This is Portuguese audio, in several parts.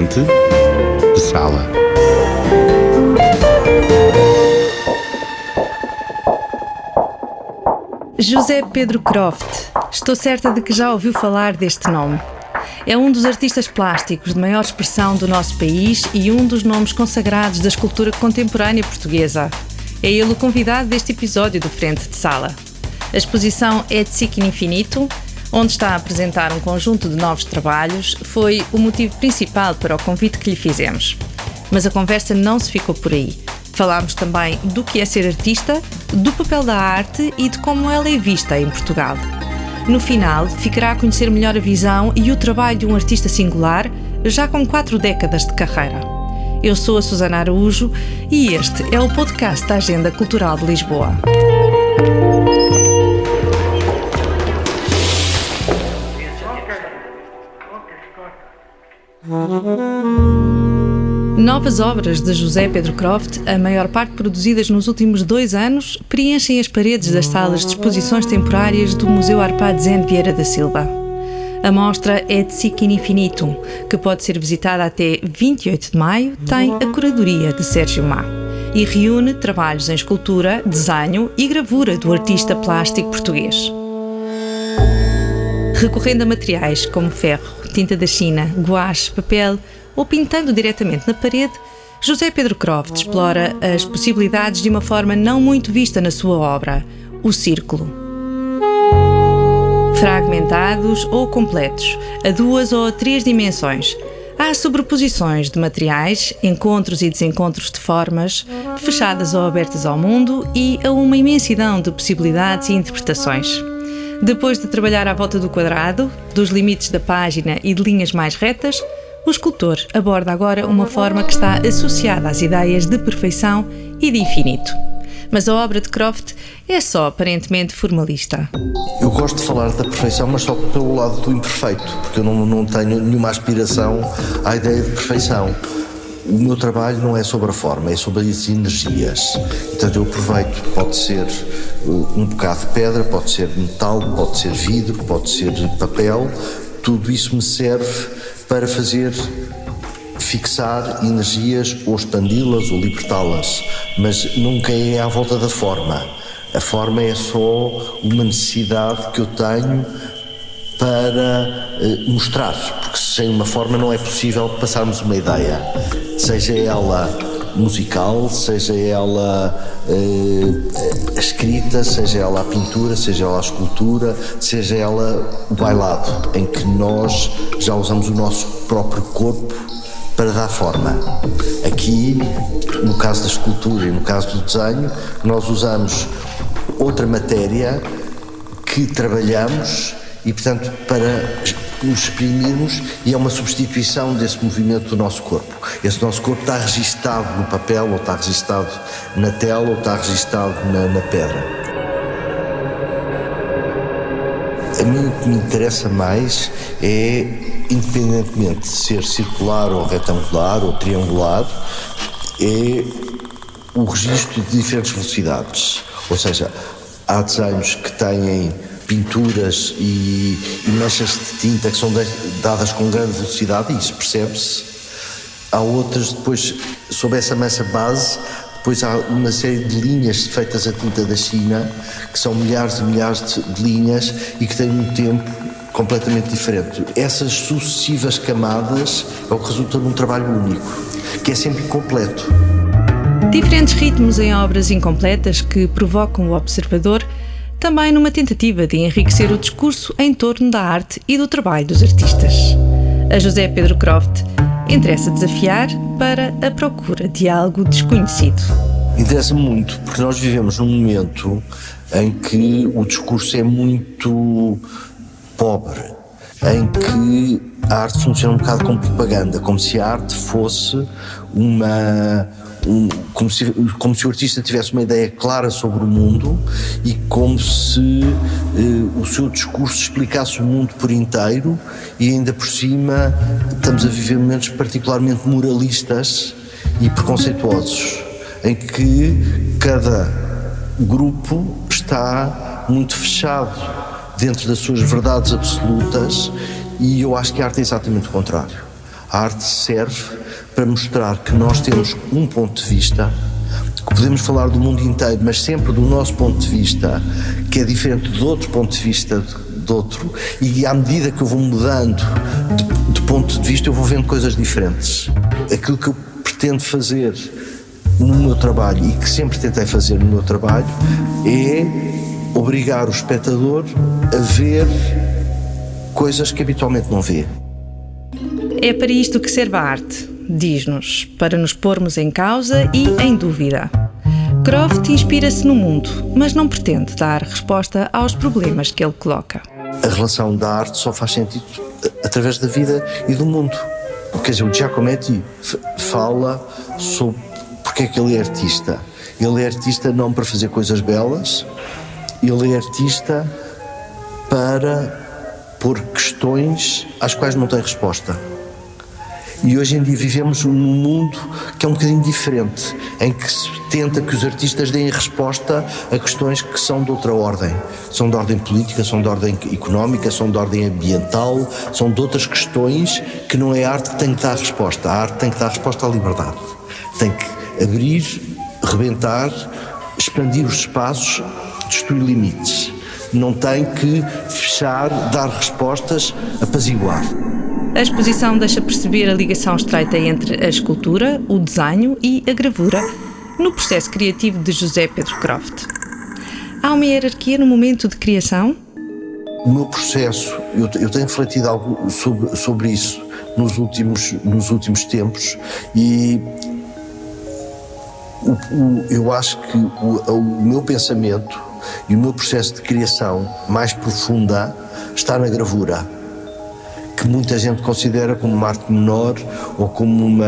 Frente de Sala. José Pedro Croft. Estou certa de que já ouviu falar deste nome. É um dos artistas plásticos de maior expressão do nosso país e um dos nomes consagrados da escultura contemporânea portuguesa. É ele o convidado deste episódio do Frente de Sala. A exposição Et Sic Infinito, onde está a apresentar um conjunto de novos trabalhos, foi o motivo principal para o convite que lhe fizemos. Mas a conversa não se ficou por aí. Falámos também do que é ser artista, do papel da arte e de como ela é vista em Portugal. No final, ficará a conhecer melhor a visão e o trabalho de um artista singular, já com 4 décadas de carreira. Eu sou a Susana Araújo e este é o podcast da Agenda Cultural de Lisboa. Novas obras de José Pedro Croft, a maior parte produzidas nos últimos 2 anos, preenchem as paredes das salas de exposições temporárias do Museu Arpad Zen Vieira da Silva. A mostra Et Sic Infinito, que pode ser visitada até 28 de maio, tem a curadoria de Sérgio Má e reúne trabalhos em escultura, desenho e gravura do artista plástico português. Recorrendo a materiais como ferro, tinta da China, guache, papel ou pintando diretamente na parede, José Pedro Croft explora as possibilidades de uma forma não muito vista na sua obra, o círculo. Fragmentados ou completos, a 2 ou a 3 dimensões, há sobreposições de materiais, encontros e desencontros de formas, fechadas ou abertas ao mundo e a uma imensidão de possibilidades e interpretações. Depois de trabalhar à volta do quadrado, dos limites da página e de linhas mais retas, o escultor aborda agora uma forma que está associada às ideias de perfeição e de infinito. Mas a obra de Croft é só aparentemente formalista. Eu gosto de falar da perfeição, mas só pelo lado do imperfeito, porque eu não tenho nenhuma aspiração à ideia de perfeição. O meu trabalho não é sobre a forma, é sobre as energias. Portanto, eu aproveito, pode ser um bocado de pedra, pode ser metal, pode ser vidro, pode ser papel. Tudo isso me serve para fixar energias ou expandi-las ou libertá-las, mas nunca é à volta da forma. A forma é só uma necessidade que eu tenho para mostrar, porque sem uma forma não é possível passarmos uma ideia, seja ela musical, seja ela a escrita, seja ela a pintura, seja ela a escultura, seja ela o bailado, em que nós já usamos o nosso próprio corpo para dar forma. Aqui, no caso da escultura e no caso do desenho, nós usamos outra matéria que trabalhamos e, portanto, para nos exprimirmos, e é uma substituição desse movimento do nosso corpo. Esse nosso corpo está registado no papel, ou está registado na tela, ou está registado na pedra. A mim o que me interessa mais é, independentemente de ser circular ou retangular ou triangular, é o registro de diferentes velocidades. Ou seja, há desenhos que têm pinturas e manchas de tinta que são dadas com grande velocidade, e isso percebe-se. Há outras, depois, sob essa massa base, depois há uma série de linhas feitas a tinta da China, que são milhares e milhares de linhas e que têm um tempo completamente diferente. Essas sucessivas camadas é o que resulta num trabalho único, que é sempre incompleto. Diferentes ritmos em obras incompletas que provocam o observador, também numa tentativa de enriquecer o discurso em torno da arte e do trabalho dos artistas. A José Pedro Croft interessa desafiar para a procura de algo desconhecido. Interessa-me muito, porque nós vivemos num momento em que o discurso é muito pobre, em que a arte funciona um bocado como propaganda, como se a arte fosse como se o artista tivesse uma ideia clara sobre o mundo e como se o seu discurso explicasse o mundo por inteiro, e ainda por cima estamos a viver momentos particularmente moralistas e preconceituosos, em que cada grupo está muito fechado dentro das suas verdades absolutas, e eu acho que a arte é exatamente o contrário. A A arte serve para mostrar que nós temos um ponto de vista, que podemos falar do mundo inteiro, mas sempre do nosso ponto de vista, que é diferente do outro ponto de vista de outro, e à medida que eu vou mudando de ponto de vista, eu vou vendo coisas diferentes. Aquilo que eu pretendo fazer no meu trabalho, e que sempre tentei fazer no meu trabalho, é obrigar o espectador a ver coisas que habitualmente não vê. É para isto que serve a arte, diz-nos, para nos pormos em causa e em dúvida. Croft inspira-se no mundo, mas não pretende dar resposta aos problemas que ele coloca. A relação da arte só faz sentido através da vida e do mundo. Quer dizer, o Giacometti fala sobre porque é que ele é artista. Ele é artista não para fazer coisas belas, ele é artista para pôr questões às quais não tem resposta. E hoje em dia vivemos num mundo que é um bocadinho diferente, em que se tenta que os artistas deem resposta a questões que são de outra ordem. São de ordem política, são de ordem económica, são de ordem ambiental, são de outras questões que não é a arte que tem que dar resposta. A arte tem que dar resposta à liberdade. Tem que abrir, rebentar, expandir os espaços, destruir limites. Não tem que fechar, dar respostas, apaziguar. A exposição deixa perceber a ligação estreita entre a escultura, o desenho e a gravura no processo criativo de José Pedro Croft. Há uma hierarquia no momento de criação? O meu processo, eu tenho refletido algo sobre isso nos últimos tempos, e eu acho que o meu pensamento e o meu processo de criação mais profunda está na gravura, que muita gente considera como uma arte menor ou como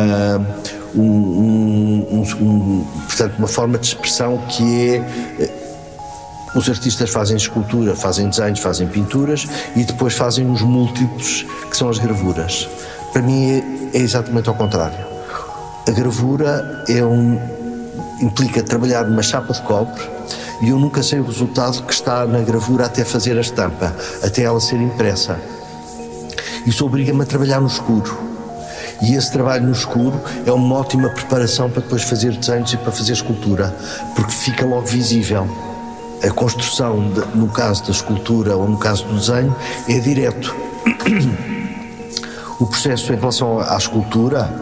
portanto, uma forma de expressão que é... Os artistas fazem escultura, fazem desenhos, fazem pinturas e depois fazem os múltiplos, que são as gravuras. Para mim é exatamente ao contrário. A gravura implica trabalhar numa chapa de cobre, e eu nunca sei o resultado que está na gravura até fazer a estampa, até ela ser impressa. Isso obriga-me a trabalhar no escuro. E esse trabalho no escuro é uma ótima preparação para depois fazer desenhos e para fazer escultura, porque fica logo visível. A construção, no caso da escultura ou no caso do desenho, é direto. O processo em relação à escultura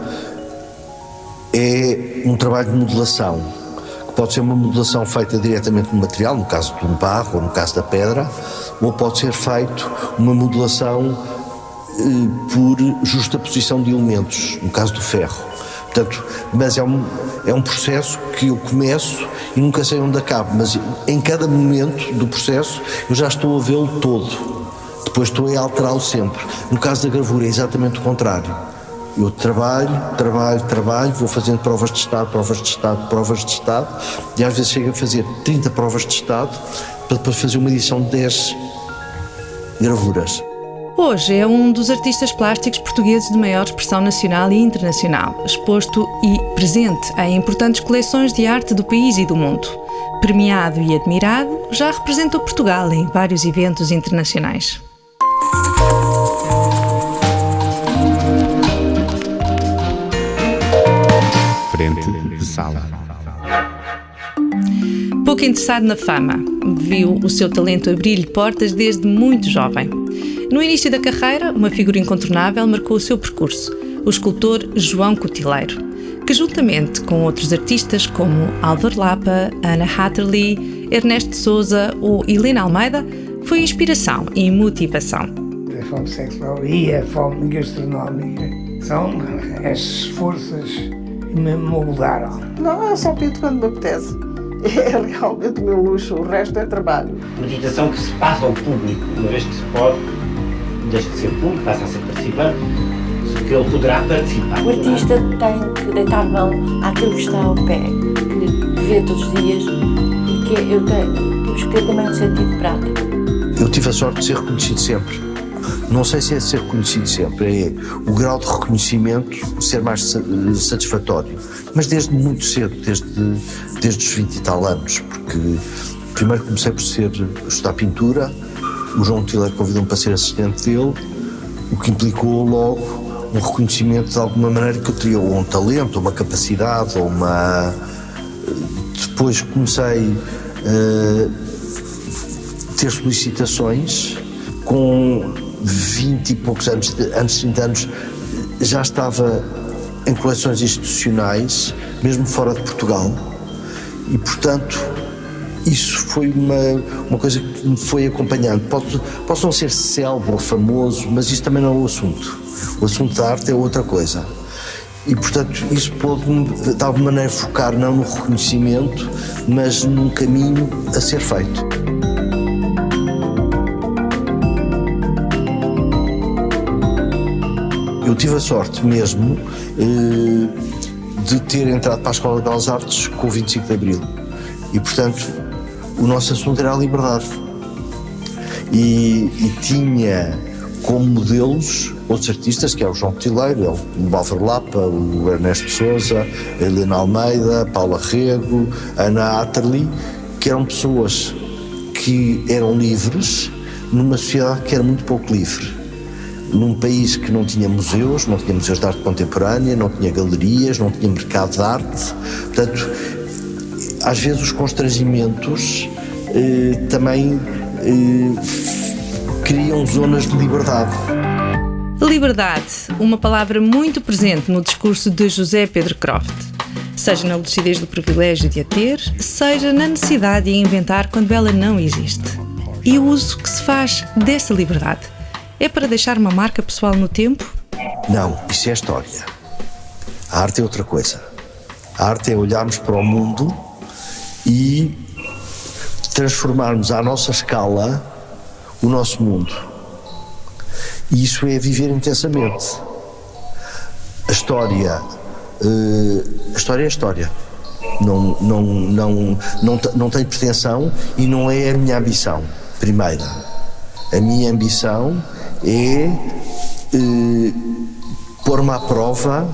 é um trabalho de modelação, que pode ser uma modelação feita diretamente no material, no caso do barro ou no caso da pedra, ou pode ser feito uma modelação por justaposição de elementos, no caso do ferro. Portanto, mas é um processo que eu começo e nunca sei onde acabo, mas em cada momento do processo eu já estou a vê-lo todo, depois estou a alterá-lo sempre. No caso da gravura é exatamente o contrário. Eu trabalho, vou fazendo provas de estado, e às vezes chego a fazer 30 provas de estado para depois fazer uma edição de 10 gravuras. Hoje é um dos artistas plásticos portugueses de maior expressão nacional e internacional, exposto e presente em importantes coleções de arte do país e do mundo. Premiado e admirado, já representou Portugal em vários eventos internacionais. Frente de sala. Pouco interessado na fama, viu o seu talento abrir-lhe portas desde muito jovem. No início da carreira, uma figura incontornável marcou o seu percurso, o escultor João Cotileiro, que juntamente com outros artistas como Álvaro Lapa, Ana Hatterley, Ernesto Sousa ou Helena Almeida, foi inspiração e motivação. A fome sexual e a fome gastronómica são as forças que me moldaram. Não, eu só pinto quando me apetece. É realmente o meu luxo, o resto é trabalho. Meditação que se passa ao público, uma vez que se pode, deixa de ser público, passa a ser participante, que ele poderá participar. O artista tem que deitar mão àquilo que está ao pé, que vê todos os dias e que temos que ter também um sentido de prática. Eu tive a sorte de ser reconhecido sempre. Não sei se é ser reconhecido sempre, é o grau de reconhecimento ser mais satisfatório. Mas desde muito cedo, desde os 20 e tal anos, porque primeiro comecei por estudar pintura, o João Cotileiro convidou-me para ser assistente dele, o que implicou logo um reconhecimento de alguma maneira que eu teria ou um talento, ou uma capacidade, ou uma... Depois comecei a ter solicitações. Com 20 e poucos anos, antes de 30 anos, já estava em coleções institucionais, mesmo fora de Portugal, e portanto isso foi uma coisa que me foi acompanhando. Posso não ser célebre ou famoso, mas isso também não é o assunto. O assunto da arte é outra coisa. E portanto isso pôde-me de alguma maneira focar não no reconhecimento, mas num caminho a ser feito. Eu tive a sorte mesmo de ter entrado para a Escola de Belas Artes com o 25 de Abril. E, portanto, o nosso assunto era a liberdade. E tinha como modelos outros artistas, que é o João Cotileiro, o Álvaro Lapa, o Ernesto Sousa, a Helena Almeida, a Paula Rego, a Ana Atterley, que eram pessoas que eram livres numa sociedade que era muito pouco livre. Num país que não tinha museus de arte contemporânea, não tinha galerias, não tinha mercado de arte. Portanto, às vezes os constrangimentos também criam zonas de liberdade. Liberdade, uma palavra muito presente no discurso de José Pedro Croft. Seja na lucidez do privilégio de a ter, seja na necessidade de a inventar quando ela não existe. E o uso que se faz dessa liberdade. É para deixar uma marca pessoal no tempo? Não, isso é história. A arte é outra coisa. A arte é olharmos para o mundo e transformarmos à nossa escala o nosso mundo. E isso é viver intensamente. A história é história. Não tem pretensão e não é a minha ambição primeira. A minha ambição é pôr-me à prova,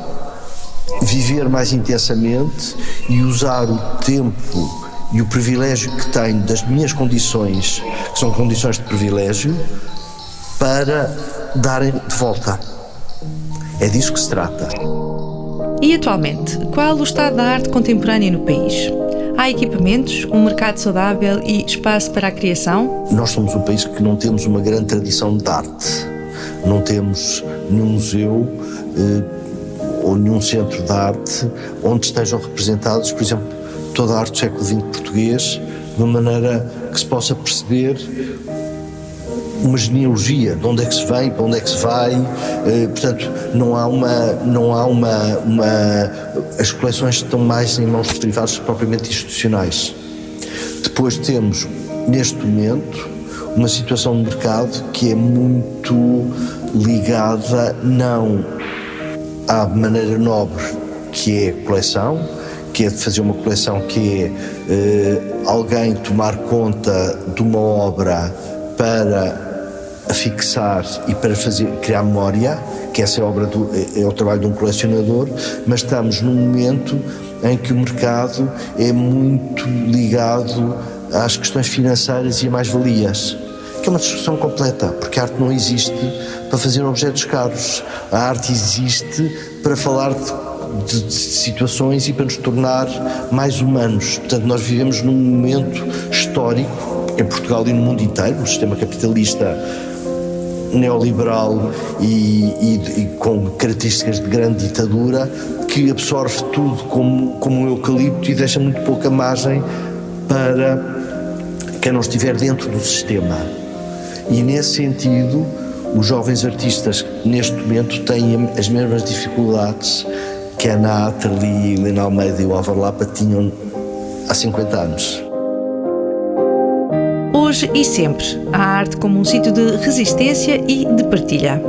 viver mais intensamente e usar o tempo e o privilégio que tenho das minhas condições, que são condições de privilégio, para darem de volta. É disso que se trata. E atualmente, qual o estado da arte contemporânea no país? Há equipamentos, um mercado saudável e espaço para a criação? Nós somos um país que não temos uma grande tradição de arte. Não temos nenhum museu ou nenhum centro de arte onde estejam representados, por exemplo, toda a arte do século XX português, de uma maneira que se possa perceber uma genealogia, de onde é que se vem, para onde é que se vai. Portanto, não há as coleções estão mais em mãos de privados propriamente institucionais. Depois temos, neste momento, uma situação de mercado que é muito ligada não à maneira nobre que é a coleção, que é de fazer uma coleção que é alguém tomar conta de uma obra para a fixar e para criar memória, que essa é a obra é o trabalho de um colecionador, mas estamos num momento em que o mercado é muito ligado às questões financeiras e a mais-valias, que é uma discussão completa, porque a arte não existe para fazer objetos caros, a arte existe para falar de situações e para nos tornar mais humanos. Portanto, nós vivemos num momento histórico, em Portugal e no mundo inteiro, um sistema capitalista neoliberal e com características de grande ditadura, que absorve tudo como um eucalipto e deixa muito pouca margem para quem não estiver dentro do sistema. E nesse sentido, os jovens artistas neste momento têm as mesmas dificuldades que a Ana Atterley, a Helena Almeida e o Álvaro Lapa tinham há 50 anos. Hoje e sempre, a arte como um sítio de resistência e de partilha.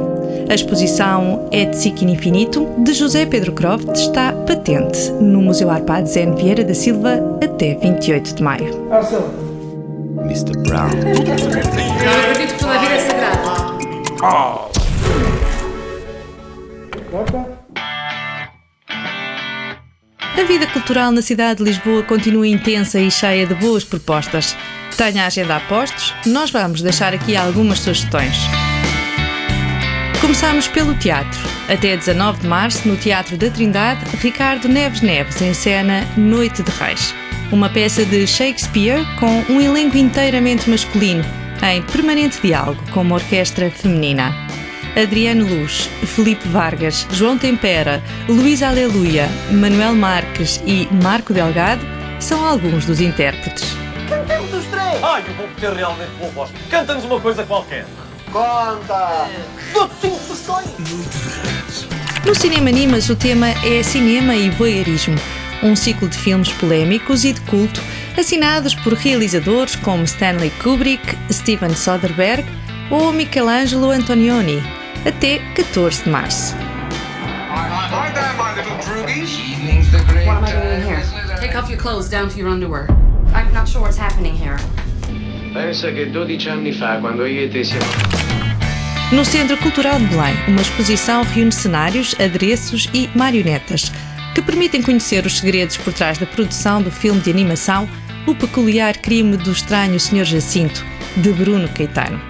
A exposição Etzic in Infinito, de José Pedro Croft, está patente no Museu Arpad Zen Vieira da Silva até 28 de maio. Mr. Brown. Eu acredito que toda a vida é sagrada. A vida cultural na cidade de Lisboa continua intensa e cheia de boas propostas. Tenha a agenda a postos, nós vamos deixar aqui algumas sugestões. Começámos pelo teatro. Até 19 de março, no Teatro da Trindade, Ricardo Neves Neves encena Noite de Reis, uma peça de Shakespeare com um elenco inteiramente masculino, em permanente diálogo com uma orquestra feminina. Adriano Luz, Felipe Vargas, João Tempera, Luísa Aleluia, Manuel Marques e Marco Delgado são alguns dos intérpretes. Cantamos os três! Ai, eu vou ter realmente boa voz. Canta-nos uma coisa qualquer. Conta! Dou-te 5 sugestões! No Cinema Animas, o tema é cinema e voyeurismo, um ciclo de filmes polémicos e de culto, assinados por realizadores como Stanley Kubrick, Steven Soderbergh ou Michelangelo Antonioni, até 14 de março. What am I doing in here? Take off your clothes down to your underwear. I'm not sure what's happening here. Pensa che 12 anni fa, quando io e te siamo... No Centro Cultural de Belém, uma exposição reúne cenários, adereços e marionetas que permitem conhecer os segredos por trás da produção do filme de animação O Peculiar Crime do Estranho Sr. Jacinto, de Bruno Caetano.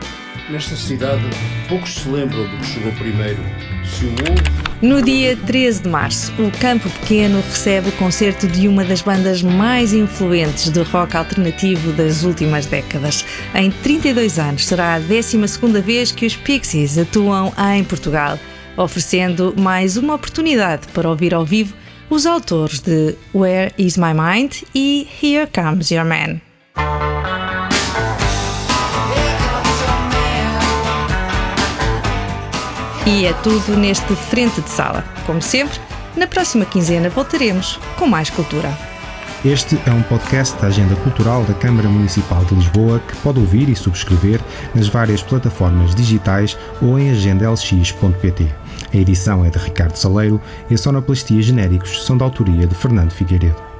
Nesta cidade, poucos se lembram do que chegou primeiro, se o ovo... No dia 13 de março, o Campo Pequeno recebe o concerto de uma das bandas mais influentes do rock alternativo das últimas décadas. Em 32 anos, será a 12ª vez que os Pixies atuam em Portugal, oferecendo mais uma oportunidade para ouvir ao vivo os autores de Where Is My Mind e Here Comes Your Man. E é tudo neste Frente de Sala. Como sempre, na próxima quinzena voltaremos com mais cultura. Este é um podcast da Agenda Cultural da Câmara Municipal de Lisboa que pode ouvir e subscrever nas várias plataformas digitais ou em agendalx.pt. A edição é de Ricardo Saleiro e a sonoplastia genéricos são da autoria de Fernando Figueiredo.